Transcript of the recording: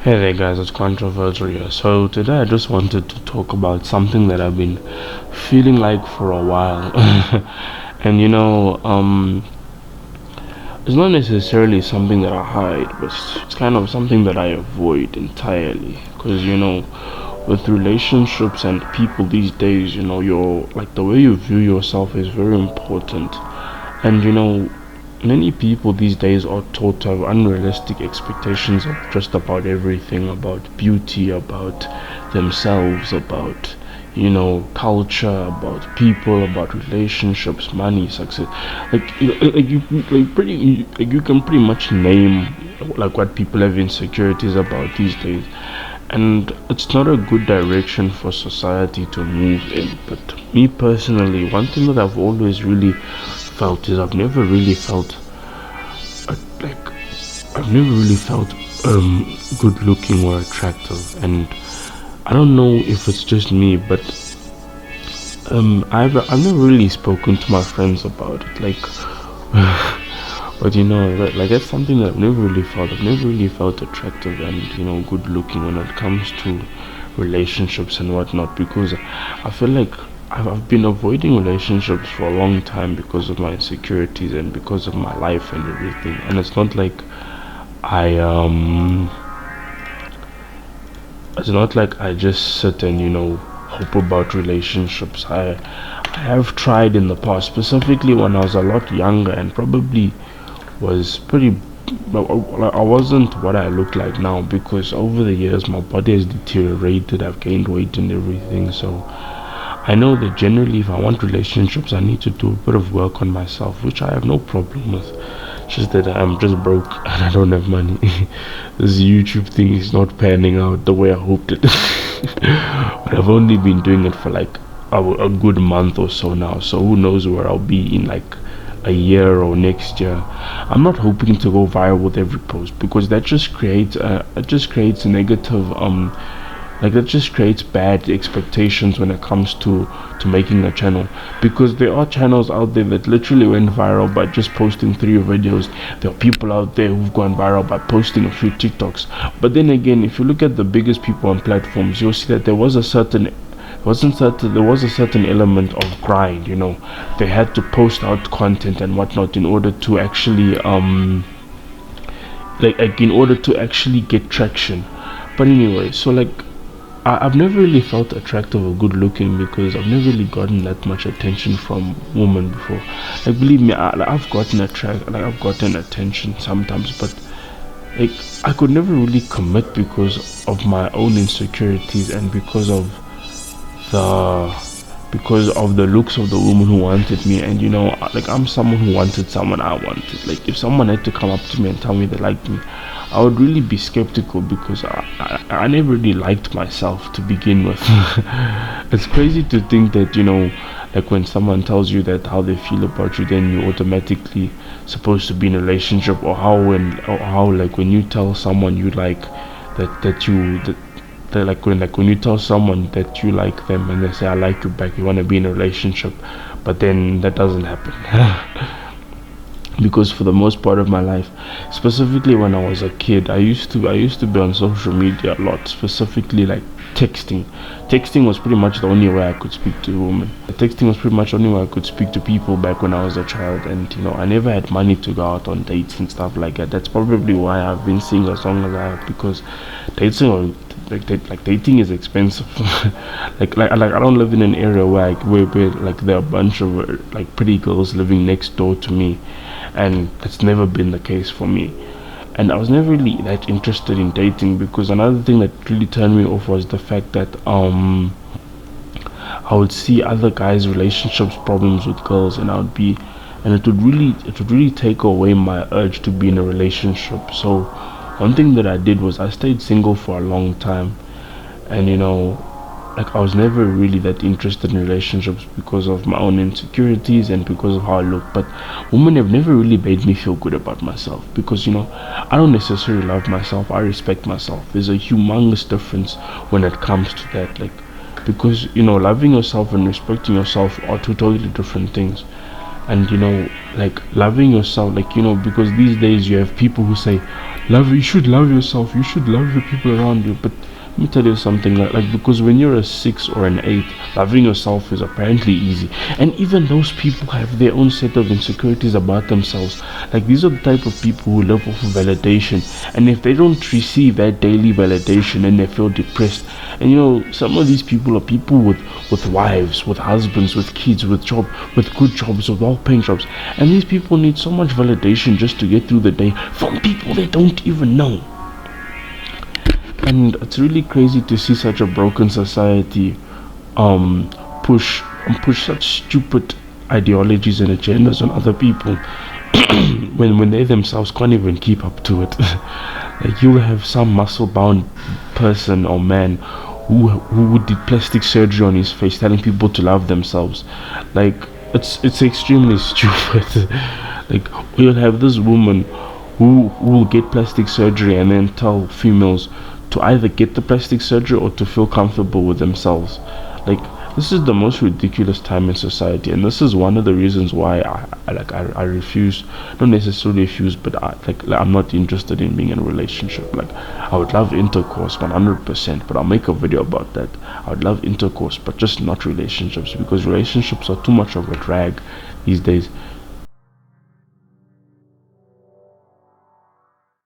Hey there, guys, it's Controversial here. So, today I just wanted to talk about something that I've been feeling like for a while. and it's not necessarily something that I hide, but it's kind of something that I avoid entirely. Because, with relationships and people these days, your like the way you view yourself is very important. And, many people these days are taught to have unrealistic expectations of just about everything, about beauty, about themselves, about culture, about people, about relationships, money, success. Like you can pretty much name like what people have insecurities about these days, and it's not a good direction for society to move in. But me personally, one thing that I've always really felt is like I've never really felt good looking or attractive, and I don't know if it's just me, but I've never really spoken to my friends about it, like. But like that's something that I've never really felt. I've never really felt attractive and good looking when it comes to relationships and whatnot, because I feel like I've been avoiding relationships for a long time because of my insecurities and because of my life and everything. And it's not like I it's not like I just sit and hope about relationships. I have tried in the past, specifically when I was a lot younger and probably was pretty. I wasn't what I look like now, because over the years my body has deteriorated. I've gained weight and everything. So I know that generally, if I want relationships, I need to do a bit of work on myself, which I have no problem with. It's just that I'm just broke and I don't have money. This YouTube thing is not panning out the way I hoped it. But I've only been doing it for like a good month or so now. So who knows where I'll be in like a year or next year. I'm not hoping to go viral with every post, because that just creates a negative like that just creates bad expectations when it comes to making a channel, because there are channels out there that literally went viral by just posting 3 videos. There are people out there who've gone viral by posting a few TikToks. But then again, if you look at the biggest people on platforms, you'll see that there was a certain element of grind. They had to post out content and whatnot in order to actually in order to actually get traction. But anyway, so like I've never really felt attractive or good looking, because I've never really gotten that much attention from women before. Like, believe me, I've gotten attention sometimes, but like I could never really commit because of my own insecurities and the because of the looks of the woman who wanted me. And like, I'm someone who wanted someone I wanted. Like, if someone had to come up to me and tell me they liked me, I would really be skeptical, because I never really liked myself to begin with. It's crazy to think that like when someone tells you that how they feel about you, then you're automatically supposed to be in a relationship. Or how like when you tell someone you like that when you tell someone that you like them and they say I like you back, you want to be in a relationship, but then that doesn't happen. Because for the most part of my life, specifically when I was a kid, I used to be on social media a lot, specifically like texting was pretty much the only way I could speak to women. Texting was pretty much the only way I could speak to people back when I was a child. And I never had money to go out on dates and stuff like that. That's probably why I've been seeing as long as I have, because dating dating is expensive. like I don't live in an area where like there are a bunch of like pretty girls living next door to me, and that's never been the case for me. And I was never really that interested in dating, because another thing that really turned me off was the fact that I would see other guys' relationships problems with girls, and it would really take away my urge to be in a relationship. So one thing that I did was I stayed single for a long time. And like I was never really that interested in relationships because of my own insecurities and because of how I look. But women have never really made me feel good about myself, because I don't necessarily love myself. I respect myself. There's a humongous difference when it comes to that. Like, because loving yourself and respecting yourself are two totally different things. And like loving yourself, like because these days you have people who say You should love yourself, you should love the people around you. But let me tell you something, like because when you're a 6 or an 8, loving yourself is apparently easy. And even those people have their own set of insecurities about themselves. Like these are the type of people who live off of validation, and if they don't receive that daily validation, then they feel depressed. And some of these people are people with wives, with husbands, with kids, with good jobs, with well-paying jobs, and these people need so much validation just to get through the day from people they don't even know. And it's really crazy to see such a broken society um push push such stupid ideologies and agendas on other people when they themselves can't even keep up to it. Like you'll have some muscle bound person or man who did plastic surgery on his face telling people to love themselves. Like it's extremely stupid. Like you'll have this woman who will get plastic surgery and then tell females to either get the plastic surgery or to feel comfortable with themselves. Like this is the most ridiculous time in society, and this is one of the reasons why I refuse, not necessarily refuse, but I'm not interested in being in a relationship. Like I would love intercourse 100%, but I'll make a video about that. I would love intercourse, but just not relationships, because relationships are too much of a drag these days.